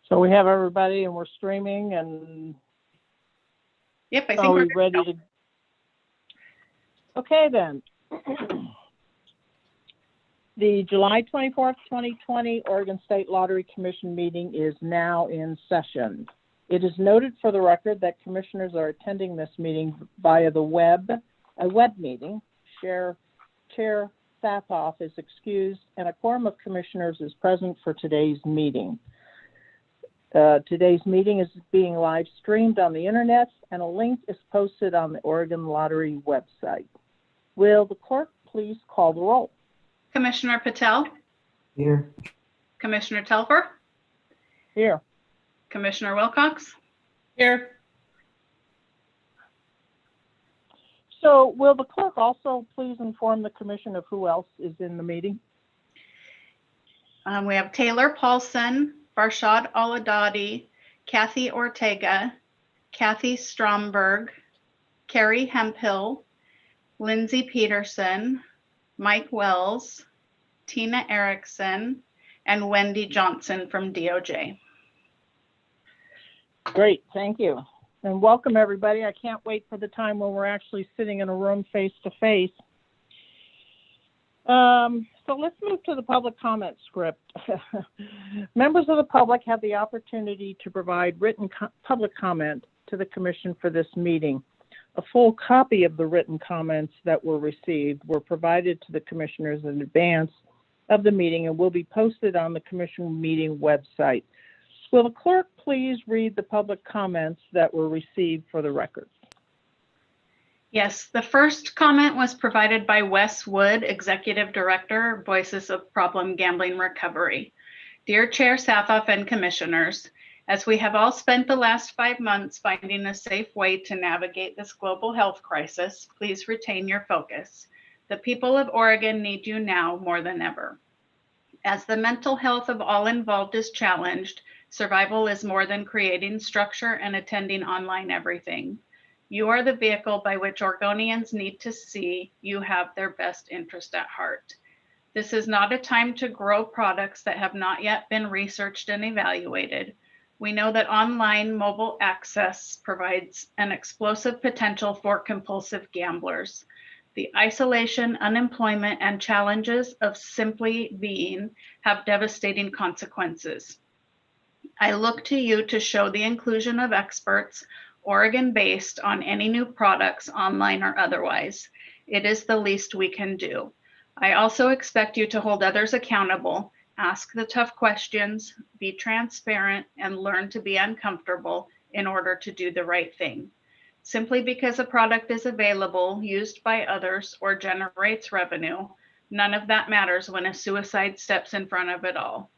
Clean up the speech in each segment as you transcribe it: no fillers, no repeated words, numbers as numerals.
So we have everybody and we're streaming and Yep, I think are we're we ready to? Okay then. The July 24th, 2020 Oregon State Lottery Commission meeting is now in session. It is noted for the record that commissioners are attending this meeting via the web, a web meeting. Chair Sathoff is excused and a quorum of commissioners is present for today's meeting. Today's meeting is being live streamed on the internet and a link is posted on the Oregon Lottery website. Will the clerk please call the roll? Commissioner Patel? Here. Commissioner Telfer? Here. Commissioner Wilcox? Here. So will the clerk also please inform the commission of who else is in the meeting? We have Taylor Paulson, Farshad Aladadi, Kathy Ortega, Kathy Stromberg, Carrie Hemphill, Lindsay Peterson, Mike Wells, Tina Erickson, and Wendy Johnson from DOJ. Great, thank you. And welcome everybody. I can't wait for the time when we're actually sitting in a room face to face. So let's move to the public comment script. Members of the public have the opportunity to provide written public comment to the commission for this meeting. A full copy of the written comments that were received were provided to the commissioners in advance of the meeting and will be posted on the commission meeting website. Will the clerk please read the public comments that were received for the record? Yes, the first comment was provided by Wes Wood, Executive Director, Voices of Problem Gambling Recovery. Dear Chair Sathoff and Commissioners, as we have all spent the last 5 months finding a safe way to navigate this global health crisis, please retain your focus. The people of Oregon need you now more than ever. As the mental health of all involved is challenged, survival is more than creating structure and attending online everything. You are the vehicle by which Oregonians need to see you have their best interest at heart. This is not a time to grow products that have not yet been researched and evaluated. We know that online mobile access provides an explosive potential for compulsive gamblers. The isolation, unemployment, and challenges of simply being have devastating consequences. I look to you to show the inclusion of experts, Oregon-based, on any new products, online or otherwise. It is the least we can do. I also expect you to hold others accountable, ask the tough questions, be transparent, and learn to be uncomfortable in order to do the right thing. Simply because a product is available, used by others, or generates revenue, none of that matters when a suicide steps in front of it all.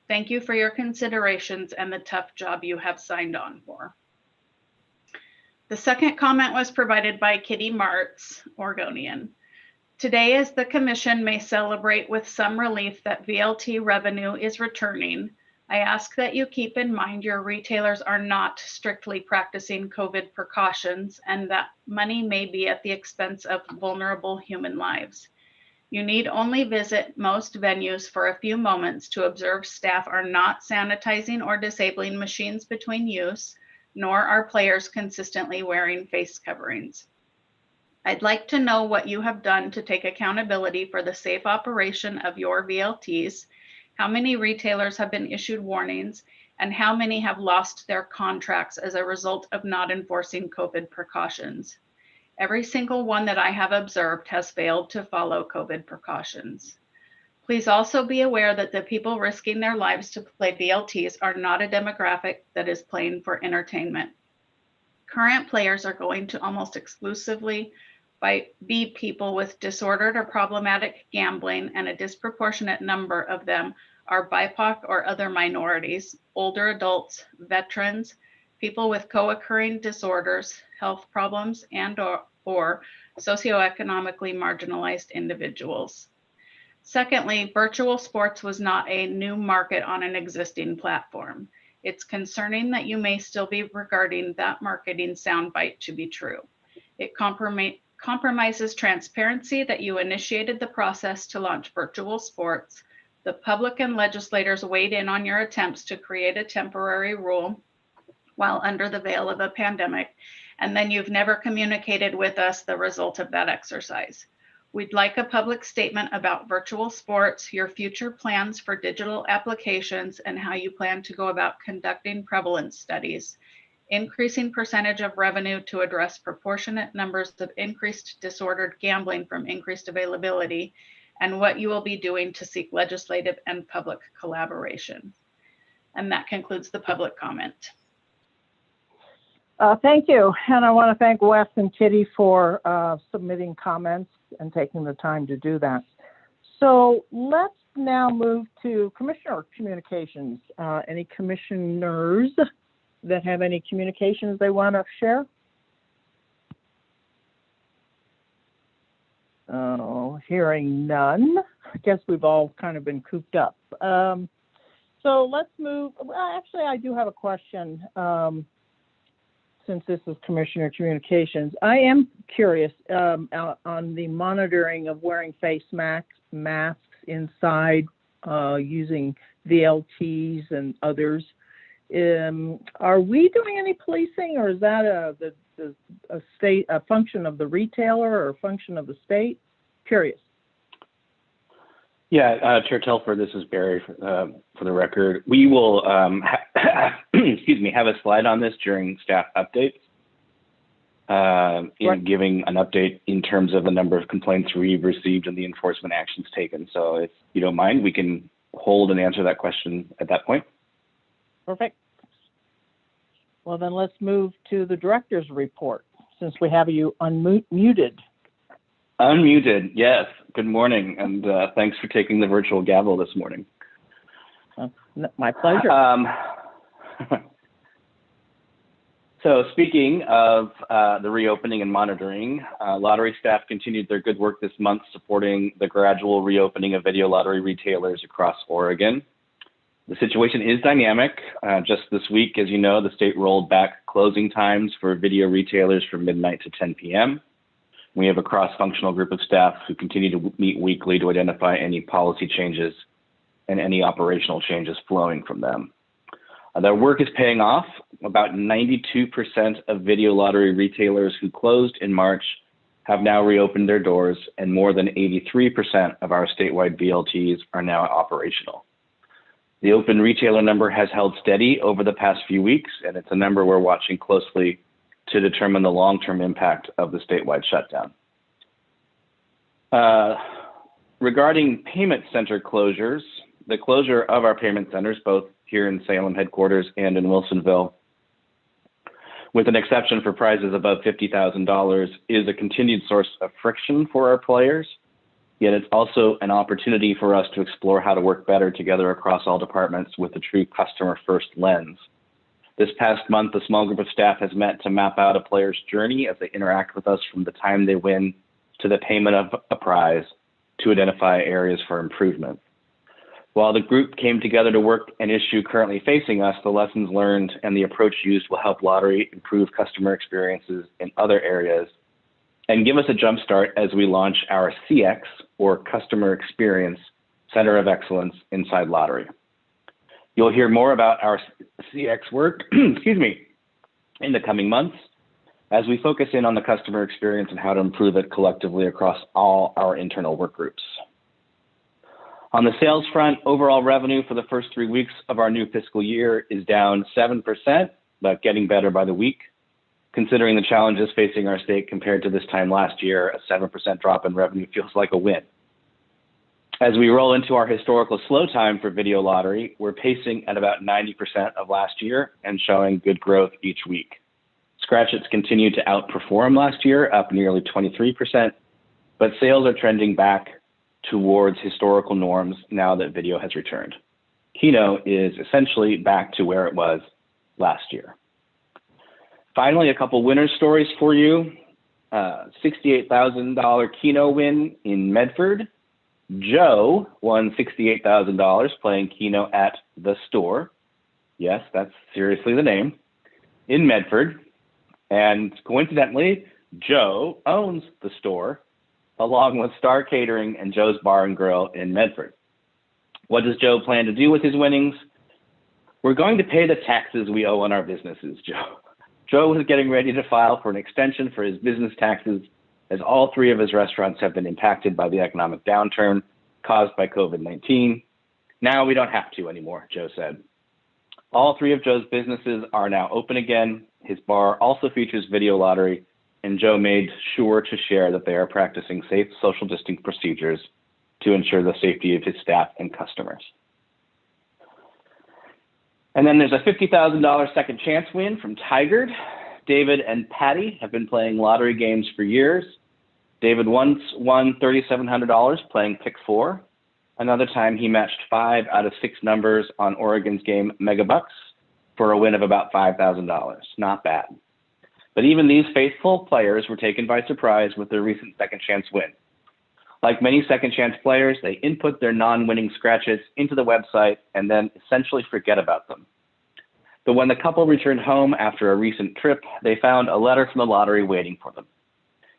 Thank you for your considerations and the tough job you have signed on for. The second comment was provided by Kitty Martz, Oregonian. Today, as the Commission may celebrate with some relief that VLT revenue is returning, I ask that you keep in mind your retailers are not strictly practicing COVID precautions and that money may be at the expense of vulnerable human lives. You need only visit most venues for a few moments to observe staff are not sanitizing or disabling machines between use, nor are players consistently wearing face coverings. I'd like to know what you have done to take accountability for the safe operation of your VLTs, how many retailers have been issued warnings, and how many have lost their contracts as a result of not enforcing COVID precautions. Every single one that I have observed has failed to follow COVID precautions. Please also be aware that the people risking their lives to play VLTs are not a demographic that is playing for entertainment. Current players are going to almost exclusively be people with disordered or problematic gambling, and a disproportionate number of them are BIPOC or other minorities, older adults, veterans, people with co-occurring disorders, health problems, and or socioeconomically marginalized individuals. Secondly, virtual sports was not a new market on an existing platform. It's concerning that you may still be regarding that marketing soundbite to be true. It compromises transparency that you initiated the process to launch virtual sports, The public and legislators weighed in on your attempts to create a temporary rule while under the veil of a pandemic, and then you've never communicated with us the result of that exercise. We'd like a public statement about virtual sports, your future plans for digital applications, and how you plan to go about conducting prevalence studies, increasing percentage of revenue to address proportionate numbers of increased disordered gambling from increased availability, and what you will be doing to seek legislative and public collaboration. And that concludes the public comment. Thank you. And I want to thank Wes and Kitty for submitting comments and taking the time to do that. So let's now move to commissioner communications. Any commissioners that have any communications they want to share? Hearing none. I guess we've all kind of been cooped up. So let's move. Well, actually, I do have a question. Since this is Commissioner Communications, I am curious on the monitoring of wearing face masks inside using VLTs and others. Are we doing any policing, or is that a function of the retailer or a function of the state? Curious. Yeah, Chair Telford, this is Barry for the record. We will, excuse me, have a slide on this during staff updates, giving an update in terms of the number of complaints we've received and the enforcement actions taken. So if you don't mind, we can hold and answer that question at that point. Perfect. Well, then let's move to the director's report, since we have you unmuted. Unmuted, yes. Good morning, and thanks for taking the virtual gavel this morning. My pleasure. So speaking of the reopening and monitoring, lottery staff continued their good work this month supporting the gradual reopening of video lottery retailers across Oregon. The situation is dynamic. Just this week, as you know, the state rolled back closing times for video retailers from midnight to 10 p.m. We have a cross-functional group of staff who continue to meet weekly to identify any policy changes and any operational changes flowing from them. Their work is paying off. About 92% of video lottery retailers who closed in March have now reopened their doors, and more than 83% of our statewide VLTs are now operational. The open retailer number has held steady over the past few weeks, and it's a number we're watching closely to determine the long-term impact of the statewide shutdown. Regarding payment center closures, the closure of our payment centers, both here in Salem headquarters and in Wilsonville, with an exception for prizes above $50,000, is a continued source of friction for our players. Yet it's also an opportunity for us to explore how to work better together across all departments with a true customer-first lens. This past month, a small group of staff has met to map out a player's journey as they interact with us from the time they win to the payment of a prize to identify areas for improvement. While the group came together to work an issue currently facing us, the lessons learned and the approach used will help lottery improve customer experiences in other areas and give us a jump start as we launch our CX, or Customer Experience Center of Excellence inside lottery. You'll hear more about our CX work, excuse me, in the coming months as we focus in on the customer experience and how to improve it collectively across all our internal work groups. On the sales front, overall revenue for the first 3 weeks of our new fiscal year is down 7%, but getting better by the week. Considering the challenges facing our state compared to this time last year, a 7% drop in revenue feels like a win. As we roll into our historical slow time for video lottery, we're pacing at about 90% of last year and showing good growth each week. Scratch-its continue to outperform last year, up nearly 23%, but sales are trending back towards historical norms now that video has returned. Keno is essentially back to where it was last year. Finally, a couple winner stories for you. $68,000 Keno win in Medford. Joe won $68,000 playing Keno at the store. Yes, that's seriously the name. In Medford. And coincidentally, Joe owns the store along with Star Catering and Joe's Bar and Grill in Medford. What does Joe plan to do with his winnings? We're going to pay the taxes we owe on our businesses, Joe. Joe is getting ready to file for an extension for his business taxes, as all 3 of his restaurants have been impacted by the economic downturn caused by COVID-19. Now we don't have to anymore, Joe said. All 3 of Joe's businesses are now open again. His bar also features video lottery, and Joe made sure to share that they are practicing safe social distancing procedures to ensure the safety of his staff and customers. And then there's a $50,000 second chance win from Tigard. David and Patty have been playing lottery games for years. David once won $3,700 playing Pick 4. Another time he matched 5 out of 6 numbers on Oregon's game Megabucks for a win of about $5,000. Not bad. But even these faithful players were taken by surprise with their recent second chance win. Like many second chance players, they input their non-winning scratches into the website and then essentially forget about them. But when the couple returned home after a recent trip, they found a letter from the lottery waiting for them.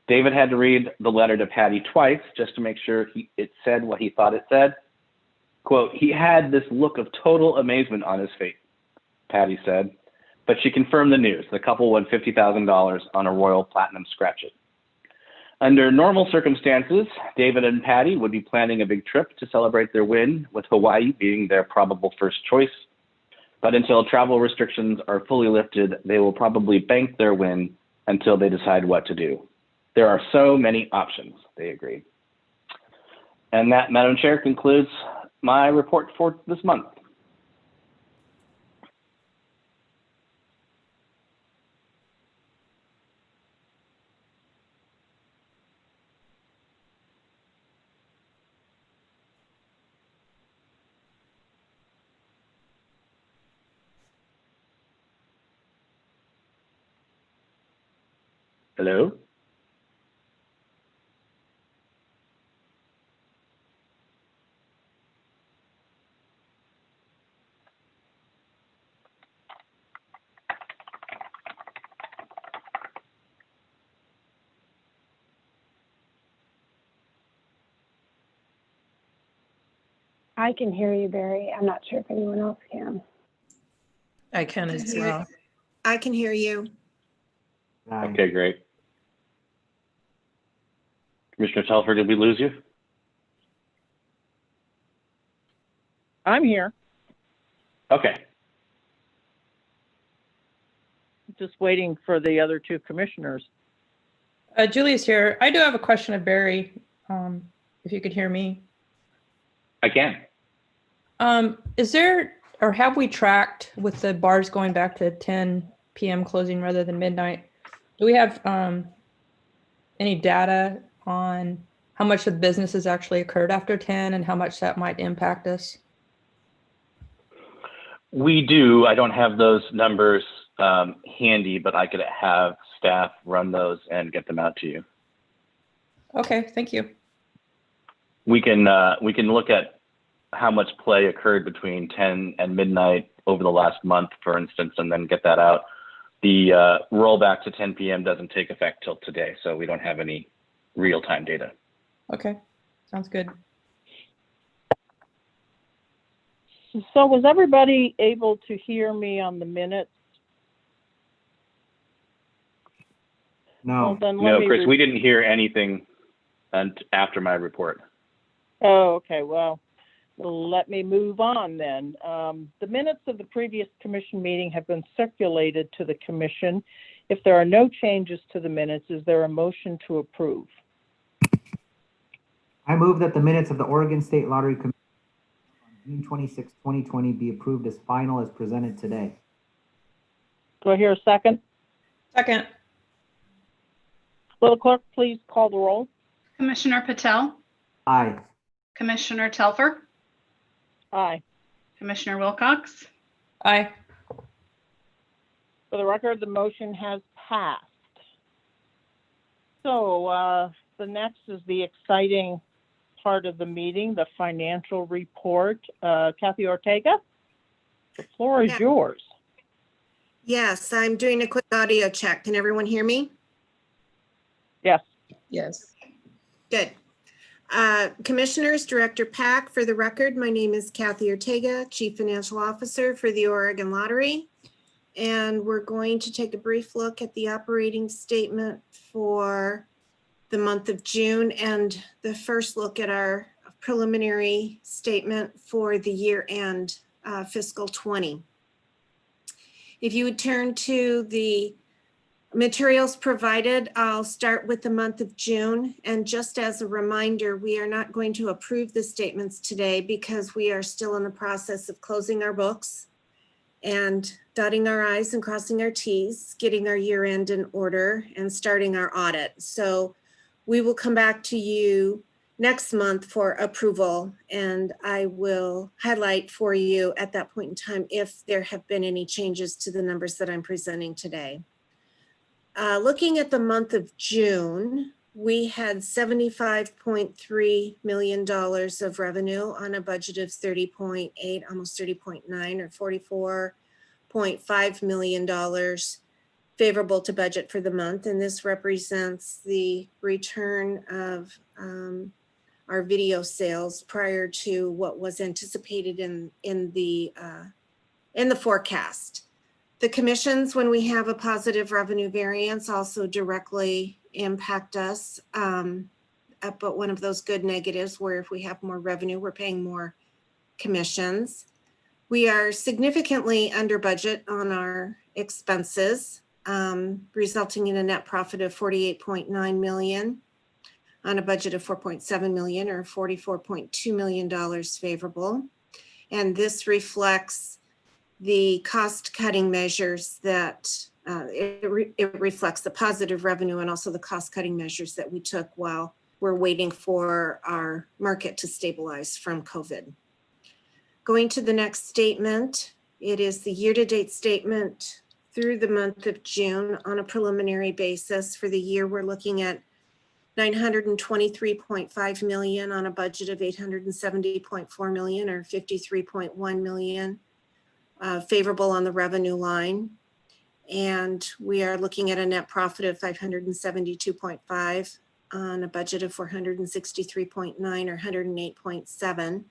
David had to read the letter to Patty twice just to make sure it said what he thought it said. Quote, "He had this look of total amazement on his face," Patty said, but she confirmed the news. The couple won $50,000 on a Royal Platinum Scratch-It. Under normal circumstances, David and Patty would be planning a big trip to celebrate their win, with Hawaii being their probable first choice. But until travel restrictions are fully lifted, they will probably bank their win until they decide what to do. There are so many options, they agreed. And that, Madam Chair, concludes my report for this month. Hello? I can hear you, Barry. I'm not sure if anyone else can. I can as well. I can hear you. Okay, great. Commissioner Telfer, did we lose you? I'm here. Okay. Just waiting for the other 2 commissioners. Julie's here. I do have a question of Barry, if you could hear me. I can. Is there, or have we tracked with the bars going back to 10 p.m. closing rather than midnight? Do we have any data on how much of business has actually occurred after 10 and how much that might impact us? We do. I don't have those numbers handy, but I could have staff run those and get them out to you. Okay, thank you. We can look at how much play occurred between 10 and midnight over the last month, for instance, and then get that out. The rollback to 10 p.m. doesn't take effect till today, so we don't have any real-time data. Okay, sounds good. So was everybody able to hear me on the minutes? No. Well, then let No, me Chris, we didn't hear anything after my report. Oh, okay. Well, let me move on then. The minutes of the previous commission meeting have been circulated to the commission. If there are no changes to the minutes, is there a motion to approve? I move that the minutes of the Oregon State Lottery Commission on June 26, 2020 be approved as final as presented today. Do I hear a second? Second. Will the clerk please call the roll? Commissioner Patel, Aye. Commissioner Telfer, Aye. Commissioner Wilcox, Aye. For the record, the motion has passed. So the next is the exciting part of the meeting, the financial report. Kathy Ortega, the floor is yours. Yes, I'm doing a quick audio check. Can everyone hear me? Yes. Yes. Good. Commissioners, Director Pack, for the record, my name is Kathy Ortega, Chief Financial Officer for the Oregon Lottery. And we're going to take a brief look at the operating statement for the month of June and the first look at our preliminary statement for the year end fiscal 20. If you would turn to the materials provided, I'll start with the month of June. And just as a reminder, we are not going to approve the statements today because we are still in the process of closing our books and dotting our I's and crossing our T's, getting our year end in order and starting our audit. So we will come back to you next month for approval, and I will highlight for you at that point in time if there have been any changes to the numbers that I'm presenting today. Looking at the month of June, we had $75.3 million of revenue on a budget of 30.8, almost 30.9, or $44.5 million favorable to budget for the month. And this represents the return of our video sales prior to what was anticipated in the forecast. The commissions, when we have a positive revenue variance, also directly impact us. But one of those good negatives where if we have more revenue, we're paying more commissions. We are significantly under budget on our expenses, resulting in a net profit of $48.9 million on a budget of $4.7 million, or $44.2 million favorable. And this reflects the cost-cutting measures that it reflects the positive revenue and also the cost-cutting measures that we took while we're waiting for our market to stabilize from COVID. Going to the next statement, it is the year-to-date statement through the month of June on a preliminary basis. For the year, we're looking at $923.5 million on a budget of $870.4 million, or $53.1 million. Favorable on the revenue line. And we are looking at a net profit of $572.5 on a budget of $463.9, or $108.7.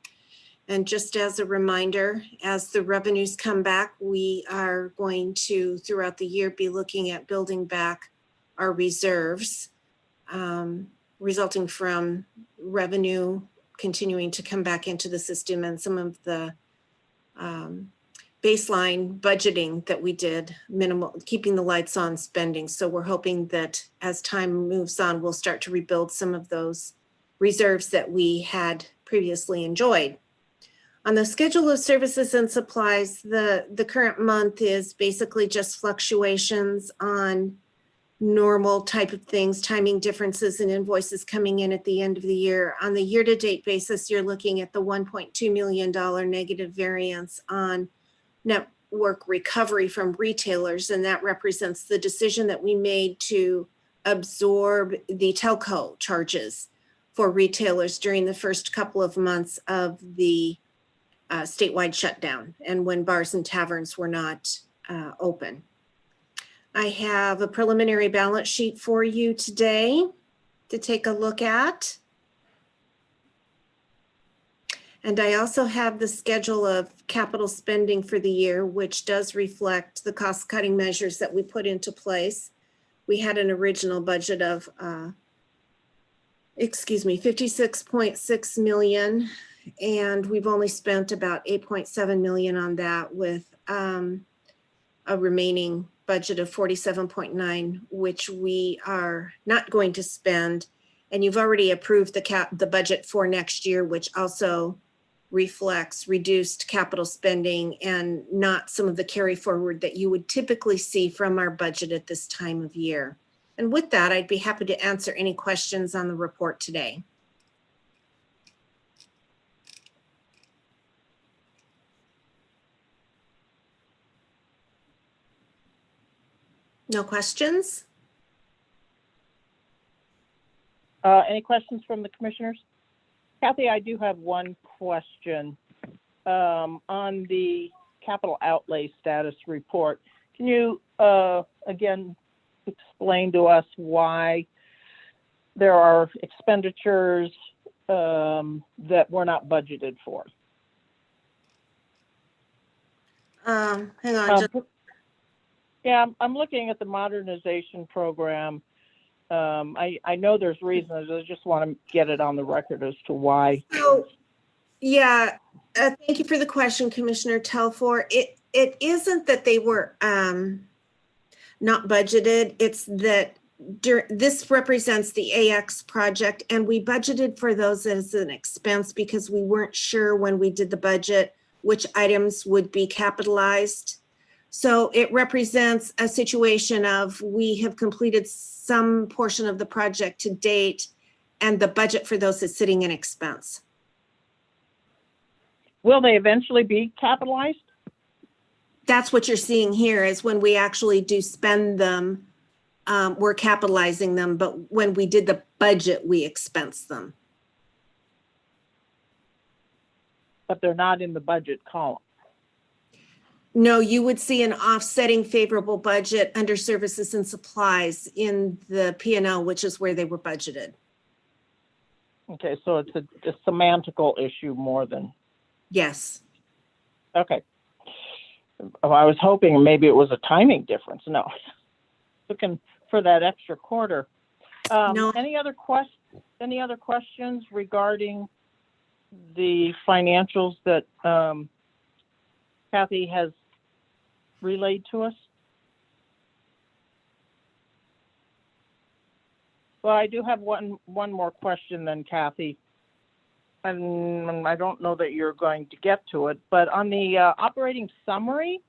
And just as a reminder, as the revenues come back, we are going to, throughout the year, be looking at building back our reserves, resulting from revenue continuing to come back into the system and some of the baseline budgeting that we did, minimal, keeping the lights on spending. So we're hoping that as time moves on, we'll start to rebuild some of those reserves that we had previously enjoyed. On the schedule of services and supplies, the current month is basically just fluctuations on normal type of things, timing differences and invoices coming in at the end of the year. On the year-to-date basis, you're looking at the $1.2 million negative variance on network recovery from retailers, and that represents the decision that we made to absorb the telco charges for retailers during the first couple of months of the statewide shutdown and when bars and taverns were not open. I have a preliminary balance sheet for you today to take a look at. And I also have the schedule of capital spending for the year, which does reflect the cost-cutting measures that we put into place. We had an original budget of, $56.6 million, and we've only spent about $8.7 million on that, with a remaining budget of $47.9, which we are not going to spend. And you've already approved the budget for next year, which also reflects reduced capital spending and not some of the carry forward that you would typically see from our budget at this time of year. And with that, I'd be happy to answer any questions on the report today. No questions? Any questions from the commissioners? Kathy, I do have one question on the capital outlay status report. Can you again explain to us why there are expenditures that we're not budgeted for? Hang on, Um, just, Yeah, I'm looking at the modernization program. I know there's reasons. I just want to get it on the record as to why. so, yeah, thank you for the question, Commissioner Telfor. It isn't that they were not budgeted, it's that this represents the AX project, and we budgeted for those as an expense because we weren't sure when we did the budget which items would be capitalized. So it represents a situation of we have completed some portion of the project to date, and the budget for those is sitting in expense. Will they eventually be capitalized? That's what you're seeing here is when we actually do spend them, we're capitalizing them, but when we did the budget, we expense them. But they're not in the budget column. No, you would see an offsetting favorable budget under services and supplies in the P&L, which is where they were budgeted. Okay, so it's a semantical issue more than, Yes. okay. Oh, I was hoping maybe it was a timing difference. No. Looking for that extra quarter. No. Any other questions regarding the financials that Kathy has relayed to us? Well, I do have one more question then, Kathy. And I don't know that you're going to get to it, but on the operating summary,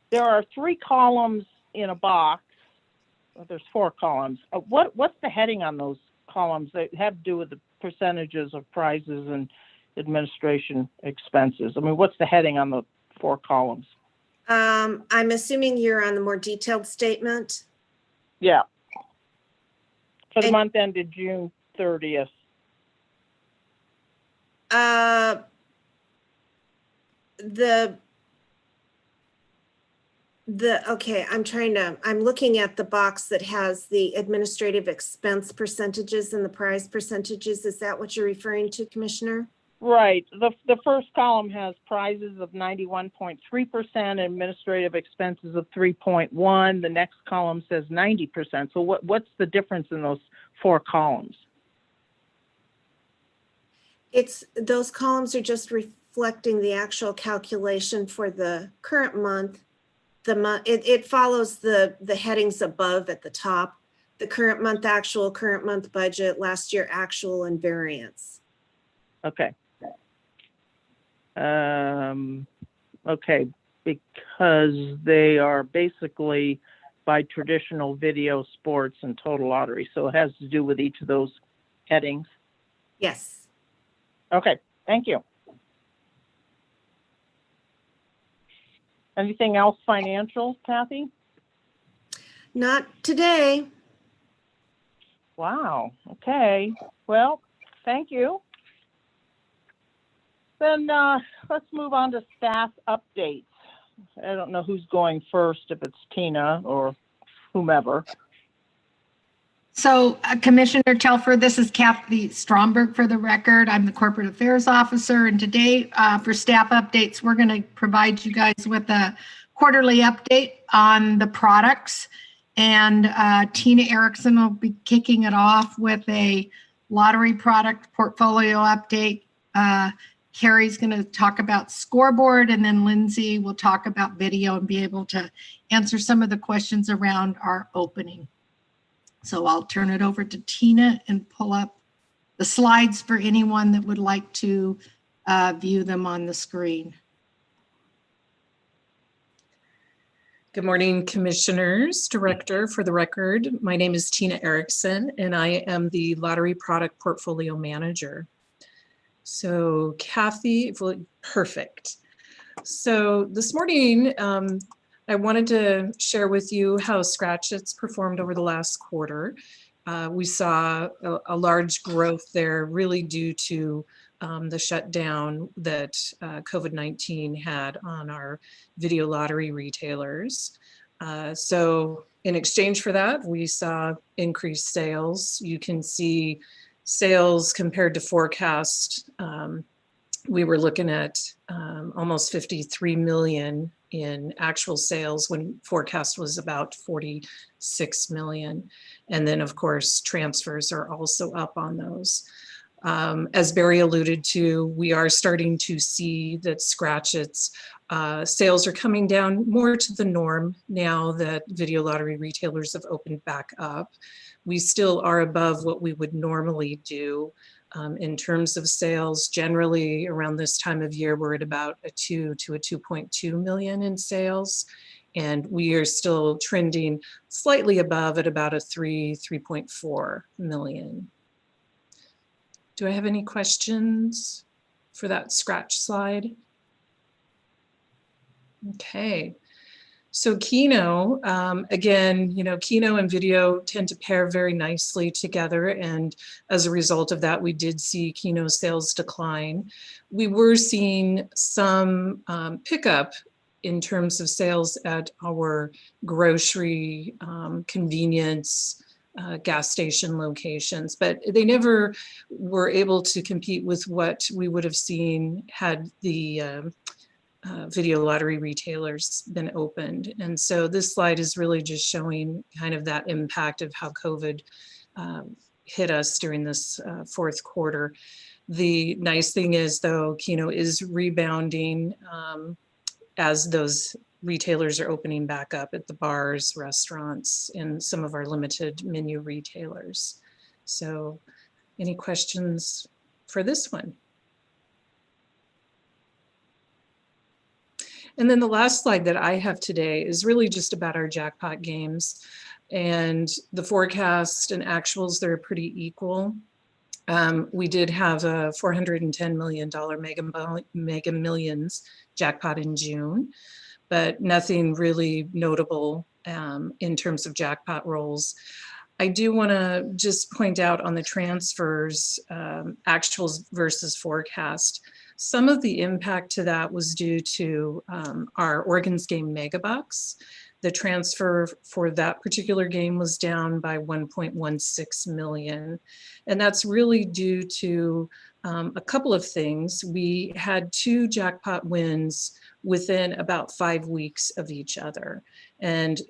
there are 3 columns in a box. Well, there's 4 columns. What's the heading on those columns that have to do with the percentages of prizes and administration expenses? I mean, what's the heading on the 4 columns? I'm assuming you're on the more detailed statement. Yeah. For the And- month ended June 30th. Okay, I'm looking at the box that has the administrative expense percentages and the prize percentages. Is that what you're referring to, Commissioner? Right. The first column has prizes of 91.3%, administrative expenses of 3.1. The next column says 90%. So what's the difference in those 4 columns? Those columns are just reflecting the actual calculation for the current month. It follows the headings above at the top. The current month actual, current month budget, last year actual, and variance. Okay. Okay, because they are basically by traditional video, sports, and total lottery. So it has to do with each of those headings. Yes. Okay, thank you. Anything else financial, Kathy? Not today. Wow, okay. Well, thank you. Then let's move on to staff updates. I don't know who's going first, if it's Tina or whomever. So Commissioner Telford, this is Kathy Stromberg for the record. I'm the Corporate Affairs Officer, and today for staff updates, we're going to provide you guys with a quarterly update on the products. And Tina Erickson will be kicking it off with a lottery product portfolio update. Carrie's going to talk about Scoreboard, and then Lindsay will talk about video and be able to answer some of the questions around our opening. So I'll turn it over to Tina and pull up the slides for anyone that would like to view them on the screen. Good morning, Commissioners. Director, for the record, my name is Tina Erickson, and I am the Lottery Product Portfolio Manager. So Kathy, perfect. So this morning, I wanted to share with you how Scratch-Its performed over the last quarter. We saw a large growth there, really due to the shutdown that COVID-19 had on our video lottery retailers. So in exchange for that, we saw increased sales. You can see sales compared to forecast, we were looking at almost 53 million in actual sales when forecast was about 46 million. And then of course, transfers are also up on those. As Barry alluded to, we are starting to see that Scratchits sales are coming down more to the norm now that video lottery retailers have opened back up. We still are above what we would normally do in terms of sales. Generally around this time of year, we're at about a 2 to a 2.2 million in sales. And we are still trending slightly above at about a 3.4 million. Do I have any questions for that scratch slide? Okay, so Keno, again, you know, Keno and video tend to pair very nicely together. And as a result of that, we did see Keno sales decline. We were seeing some pickup in terms of sales at our grocery, convenience, gas station locations, but they never were able to compete with what we would have seen had the video lottery retailers been opened. And so this slide is really just showing kind of that impact of how COVID hit us during this fourth quarter. The nice thing is though, Keno is rebounding as those retailers are opening back up at the bars, restaurants, and some of our limited menu retailers. So any questions for this one? And then the last slide that I have today is really just about our jackpot games, and the forecast and actuals, they're pretty equal. We did have a $410 million Mega Millions jackpot in June, but nothing really notable in terms of jackpot rolls. I do want to just point out on the transfers, actuals versus forecast, some of the impact to that was due to our Oregon's Game Megabucks. The transfer for that particular game was down by 1.16 million. And that's really due to a couple of things. We had 2 jackpot wins within about 5 weeks of each other. And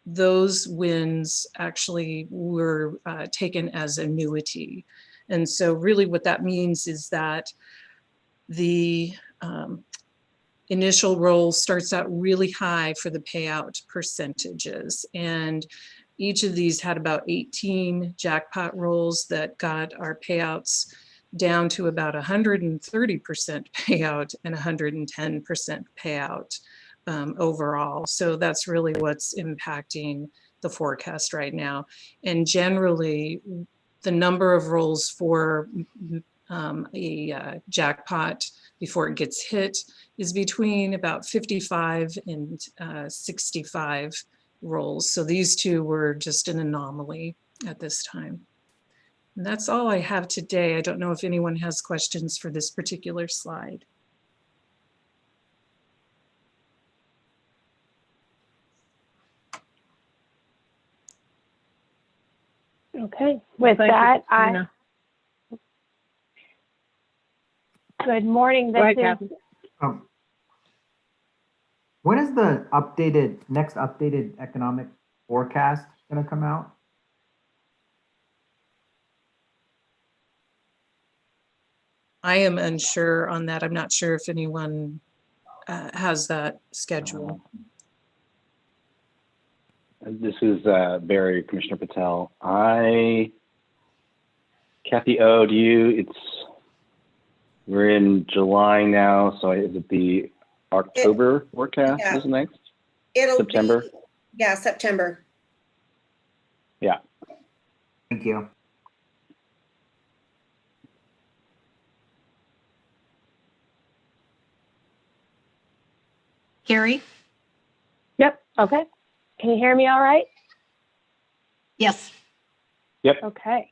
those wins actually were taken as annuity. And so really what that means is that the initial roll starts out really high for the payout percentages. And each of these had about 18 jackpot rolls that got our payouts down to about 130% payout and 110% payout overall. So that's really what's impacting the forecast right now. And generally, the number of rolls for a jackpot before it gets hit is between about 55 and 65 rolls. So these two were just an anomaly at this time. And that's all I have today. I don't know if anyone has questions for this particular slide. Okay, with Thank you, that, Tina. good morning. Go ahead, This Kathy. is, When is the next updated economic forecast going to come out? I am unsure on that. I'm not sure if anyone has that schedule. This is Barry, Commissioner Patel. Kathy O, we're in July now, so is it the October forecast yeah. is next? It'll September? be, yeah, September. Yeah. Thank you. Carrie? yep, okay. Can you hear me all right? Yes. Yep. Okay.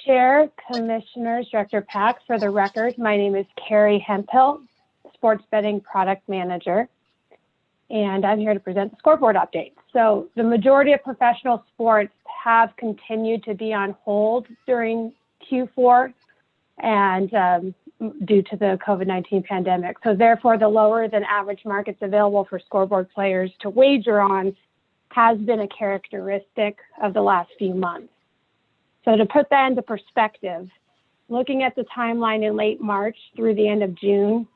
Chair, Commissioners, Director Pack, for the record, my name is Carrie Hemphill, Sports Betting Product Manager, and I'm here to present the scoreboard update. So the majority of professional sports have continued to be on hold during Q4 and due to the COVID-19 pandemic. So therefore, the lower than average markets available for scoreboard players to wager on has been a characteristic of the last few months. So to put that into perspective, looking at the timeline in late March through the end of June,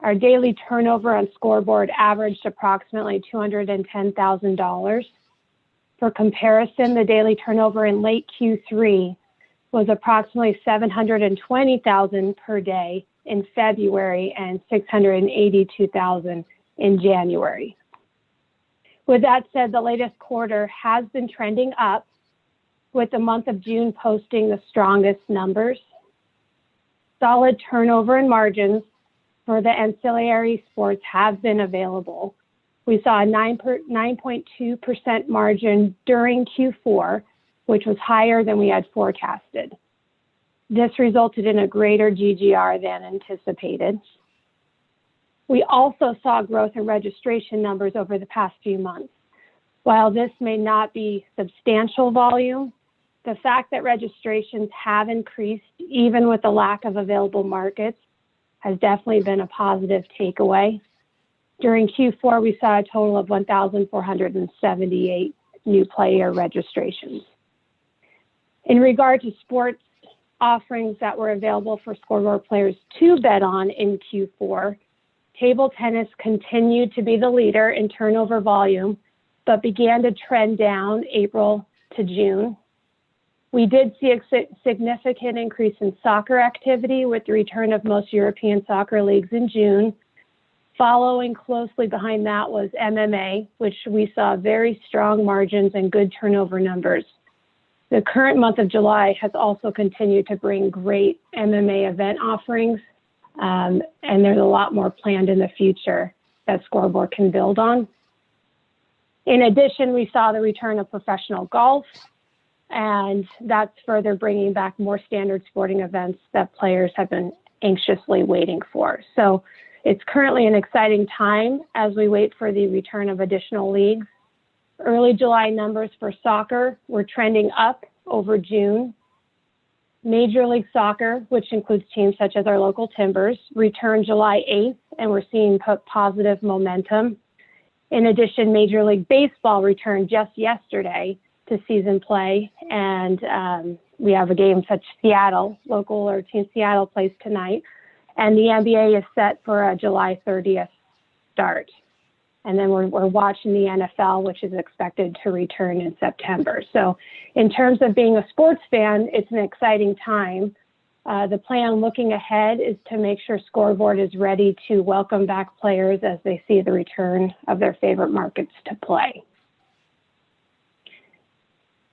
our daily turnover on Scoreboard averaged approximately $210,000. For comparison, the daily turnover in late Q3 was approximately $720,000 per day in February and $682,000 in January. With that said, the latest quarter has been trending up, with the month of June posting the strongest numbers. Solid turnover and margins for the ancillary sports have been available. We saw a 9.2% margin during Q4, which was higher than we had forecasted. This resulted in a greater GGR than anticipated. We also saw growth in registration numbers over the past few months. While this may not be substantial volume, the fact that registrations have increased even with the lack of available markets has definitely been a positive takeaway. During Q4, we saw a total of 1,478 new player registrations. In regard to sports offerings that were available for Scoreboard players to bet on in Q4, table tennis continued to be the leader in turnover volume, but began to trend down April to June. We did see a significant increase in soccer activity with the return of most European soccer leagues in June. Following closely behind that was MMA, which we saw very strong margins and good turnover numbers. The current month of July has also continued to bring great MMA event offerings, and there's a lot more planned in the future that Scoreboard can build on. In addition, we saw the return of professional golf, and that's further bringing back more standard sporting events that players have been anxiously waiting for. So it's currently an exciting time as we wait for the return of additional leagues. Early July numbers for soccer were trending up over June. Major League Soccer, which includes teams such as our local Timbers, returned July 8th, and we're seeing positive momentum. In addition, Major League Baseball returned just yesterday to season play, and we have a game such Seattle, local or Team Seattle plays tonight, and the NBA is set for a July 30th start. And then we're watching the NFL, which is expected to return in September. So in terms of being a sports fan, it's an exciting time. The plan looking ahead is to make sure Scoreboard is ready to welcome back players as they see the return of their favorite markets to play.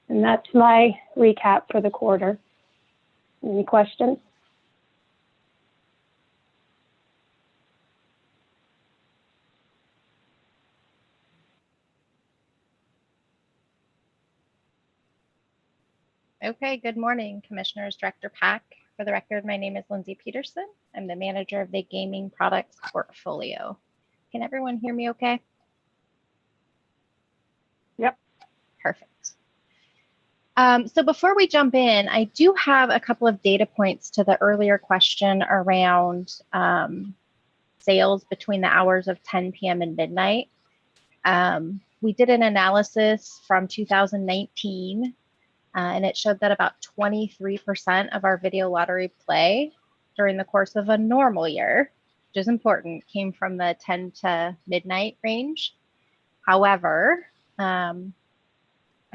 And that's my recap for the quarter. Any questions? Okay, good morning, Commissioners, Director Pack. For the record, my name is Lindsay Peterson. I'm the manager of the gaming products portfolio. Can everyone hear me okay? Yep. Perfect. So before we jump in, I do have a couple of data points to the earlier question around sales between the hours of 10 p.m. and midnight. We did an analysis from 2019. And it showed that about 23% of our video lottery play during the course of a normal year, which is important, came from the 10 to midnight range. However, I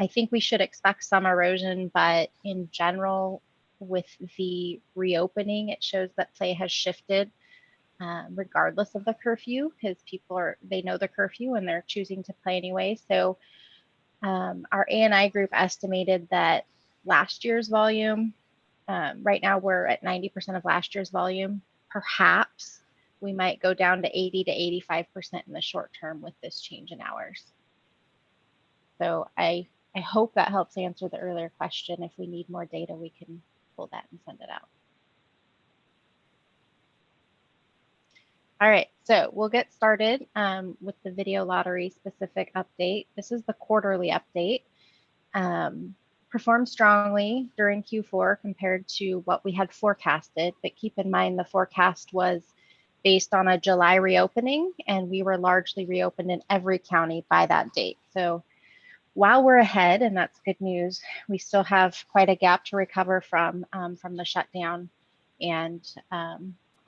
think we should expect some erosion, but in general, with the reopening, it shows that play has shifted regardless of the curfew, because they know the curfew and they're choosing to play anyway. So our A&I group estimated that last year's volume, right now we're at 90% of last year's volume. Perhaps we might go down to 80 to 85% in the short term with this change in hours. So I hope that helps answer the earlier question. If we need more data, we can pull that and send it out. All right, so we'll get started with the video lottery specific update. This is the quarterly update. performed strongly during Q4 compared to what we had forecasted, but keep in mind the forecast was based on a July reopening, and we were largely reopened in every county by that date. So while we're ahead, and that's good news, we still have quite a gap to recover from the shutdown. And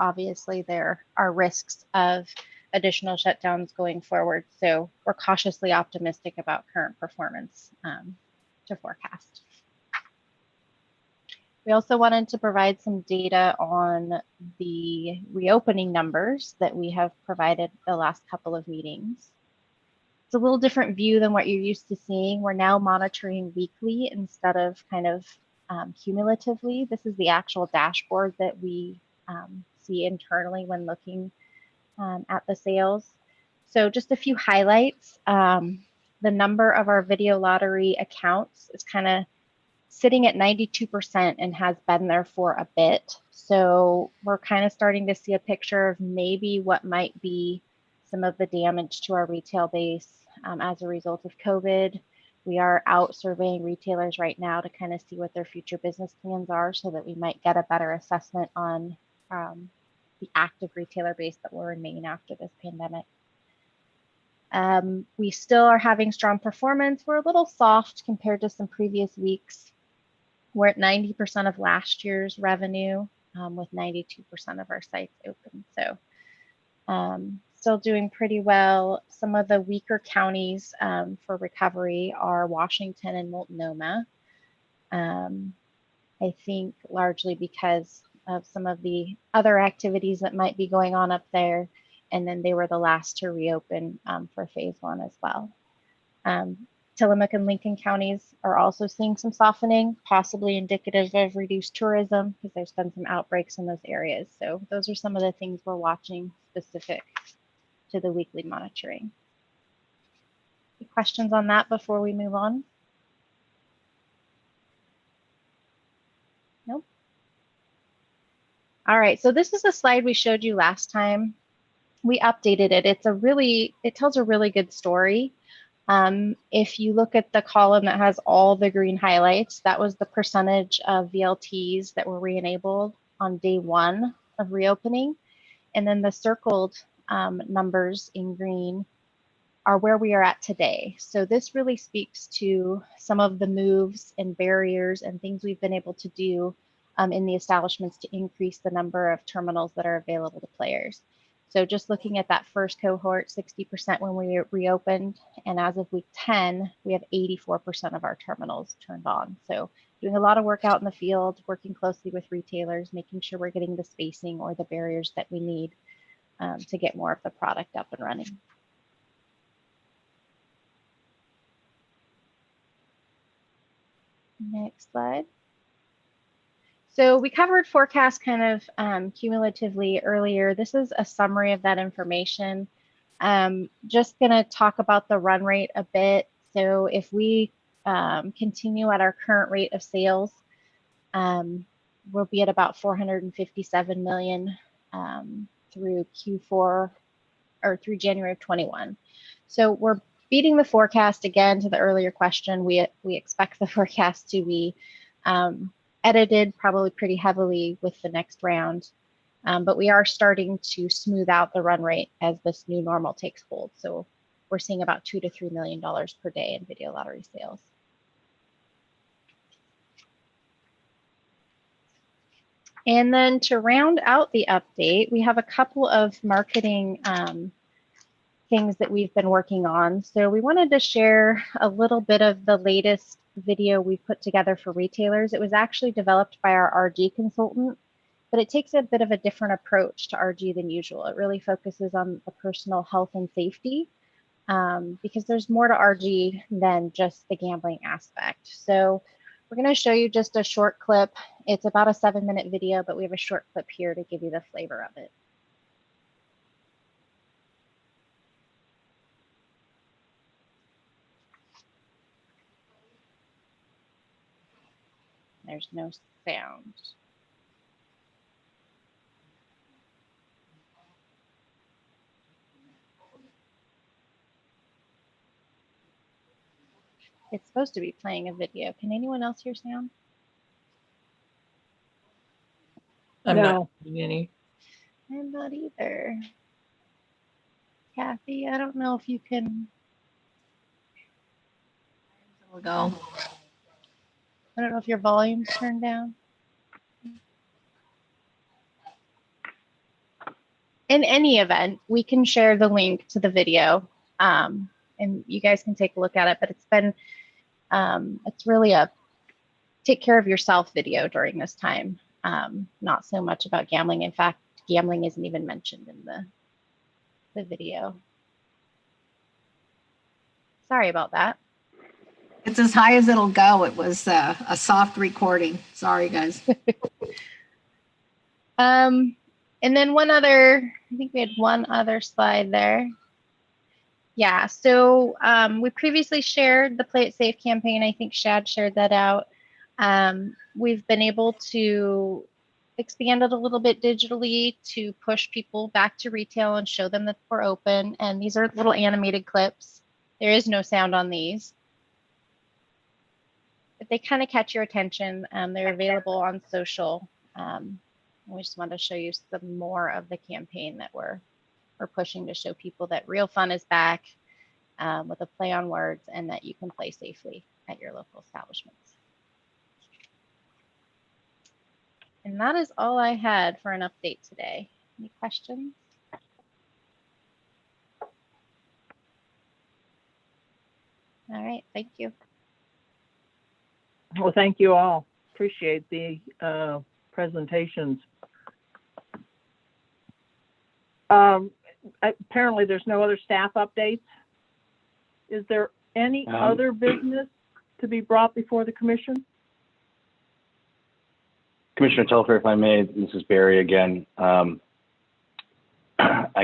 obviously there are risks of additional shutdowns going forward. So we're cautiously optimistic about current performance to forecast. We also wanted to provide some data on the reopening numbers that we have provided the last couple of meetings. It's a little different view than what you're used to seeing. We're now monitoring weekly instead of kind of cumulatively. This is the actual dashboard that we see internally when looking at the sales. So just a few highlights. The number of our video lottery accounts is kind of sitting at 92% and has been there for a bit. So we're kind of starting to see a picture of maybe what might be some of the damage to our retail base as a result of COVID. We are out surveying retailers right now to kind of see what their future business plans are so that we might get a better assessment on the active retailer base that will remain after this pandemic. We still are having strong performance. We're a little soft compared to some previous weeks. We're at 90% of last year's revenue with 92% of our sites open. So still doing pretty well. Some of the weaker counties for recovery are Washington and Multnomah. I think largely because of some of the other activities that might be going on up there. And then they were the last to reopen for phase 1 as well. Tillamook and Lincoln counties are also seeing some softening, possibly indicative of reduced tourism because there's been some outbreaks in those areas. So those are some of the things we're watching specific to the weekly monitoring. Any questions on that before we move on? Nope. All right, so this is a slide we showed you last time. We updated it. It tells a really good story. If you look at the column that has all the green highlights, that was the percentage of VLTs that were re-enabled on day 1 of reopening. And then the circled numbers in green are where we are at today. So this really speaks to some of the moves and barriers and things we've been able to do in the establishments to increase the number of terminals that are available to players. So just looking at that first cohort, 60% when we reopened, and as of week 10, we have 84% of our terminals turned on. So doing a lot of work out in the field, working closely with retailers, making sure we're getting the spacing or the barriers that we need to get more of the product up and running. Next slide. So we covered forecast kind of cumulatively earlier. This is a summary of that information. Just going to talk about the run rate a bit. So if we continue at our current rate of sales, we'll be at about 457 million through Q4 or through January of 21. So we're beating the forecast again. To the earlier question, we expect the forecast to be edited probably pretty heavily with the next round, but we are starting to smooth out the run rate as this new normal takes hold. So we're seeing about $2 to $3 million per day in video lottery sales. And then to round out the update, we have a couple of marketing things that we've been working on. So we wanted to share a little bit of the latest video we put together for retailers. It was actually developed by our RG consultant, but it takes a bit of a different approach to RG than usual. It really focuses on the personal health and safety because there's more to RG than just the gambling aspect. So we're going to show you just a short clip. It's about a 7-minute video, but we have a short clip here to give you the flavor of it. There's no sound. It's supposed to be playing a video. Can anyone else hear sound? I'm No. not hearing any. I'm not either. Kathy, I don't know if you can. We'll go. I don't know if your volume's turned down. In any event, we can share the link to the video, and you guys can take a look at it. But it's really a take care of yourself video during this time. Not so much about gambling. In fact, gambling isn't even mentioned in the video. Sorry about that. It's as high as it'll go. It was a soft recording. Sorry, guys. And then I think we had one other slide there. Yeah, so we previously shared the Play It Safe campaign. I think Shad shared that out. We've been able to expand it a little bit digitally to push people back to retail and show them that we're open. And these are little animated clips. There is no sound on these. But they kind of catch your attention. They're available on social. We just wanted to show you some more of the campaign that we're pushing to show people that real fun is back with a play on words and that you can play safely at your local establishments. And that is all I had for an update today. Any questions? All right, thank you. Well, thank you all. Appreciate the presentations. Apparently, there's no other staff updates. Is there any other business to be brought before the commission? Commissioner Telfer, if I may, this is Barry again. I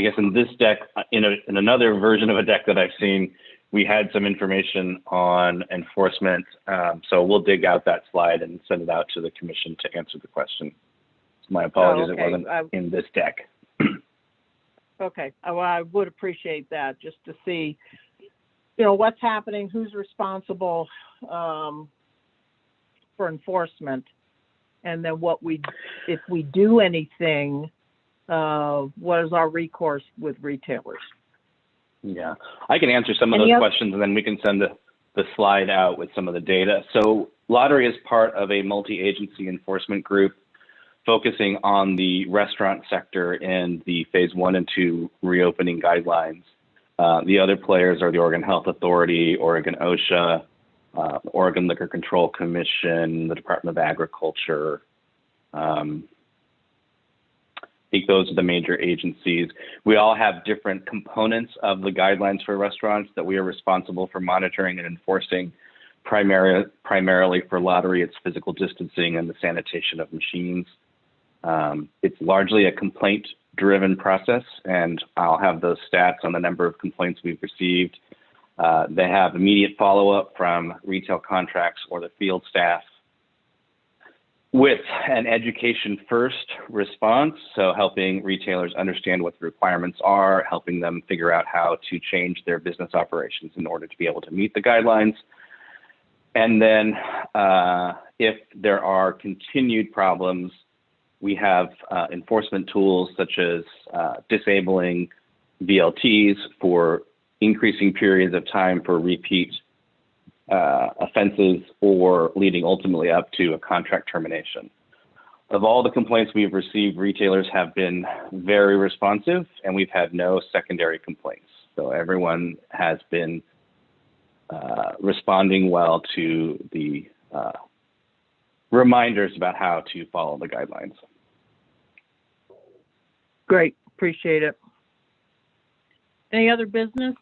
guess in this deck, in another version of a deck that I've seen, we had some information on enforcement. So we'll dig out that slide and send it out to the commission to answer the question. My apologies, Oh, okay. It wasn't in this deck. Okay, well, I would appreciate that just to see, what's happening, who's responsible for enforcement, and then if we do anything, what is our recourse with retailers? Yeah, I can answer some of those questions, and then we can send the slide out with some of the data. So lottery is part of a multi-agency enforcement group focusing on the restaurant sector and the phase 1 and 2 reopening guidelines. The other players are the Oregon Health Authority, Oregon OSHA, Oregon Liquor Control Commission, the Department of Agriculture. I think those are the major agencies. We all have different components of the guidelines for restaurants that we are responsible for monitoring and enforcing. Primarily for lottery, it's physical distancing and the sanitation of machines. It's largely a complaint-driven process, and I'll have those stats on the number of complaints we've received. They have immediate follow-up from retail contracts or the field staff with an education-first response, so helping retailers understand what the requirements are, helping them figure out how to change their business operations in order to be able to meet the guidelines. And then if there are continued problems, we have enforcement tools such as disabling VLTs for increasing periods of time for repeat offenses or leading ultimately up to a contract termination. Of all the complaints we've received, retailers have been very responsive, and we've had no secondary complaints. So everyone has been responding well to the reminders about how to follow the guidelines. Great, appreciate it. Any other business?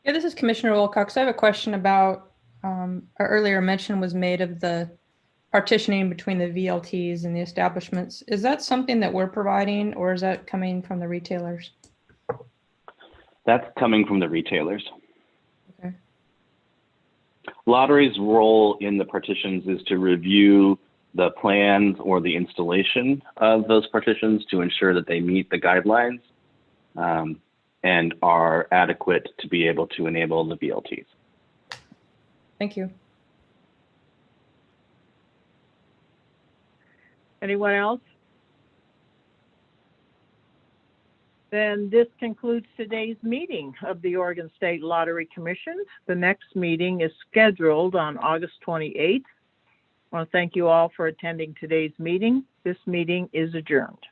Yeah, this is Commissioner Wilcox. I have a question about, our earlier mention was made of the partitioning between the VLTs and the establishments. Is that something that we're providing, or is that coming from the retailers? That's coming from the retailers. Okay. Lottery's role in the partitions is to review the plans or the installation of those partitions to ensure that they meet the guidelines and are adequate to be able to enable the VLTs. Thank you. Anyone else? Then this concludes today's meeting of the Oregon State Lottery Commission. The next meeting is scheduled on August 28th. I want to thank you all for attending today's meeting. This meeting is adjourned.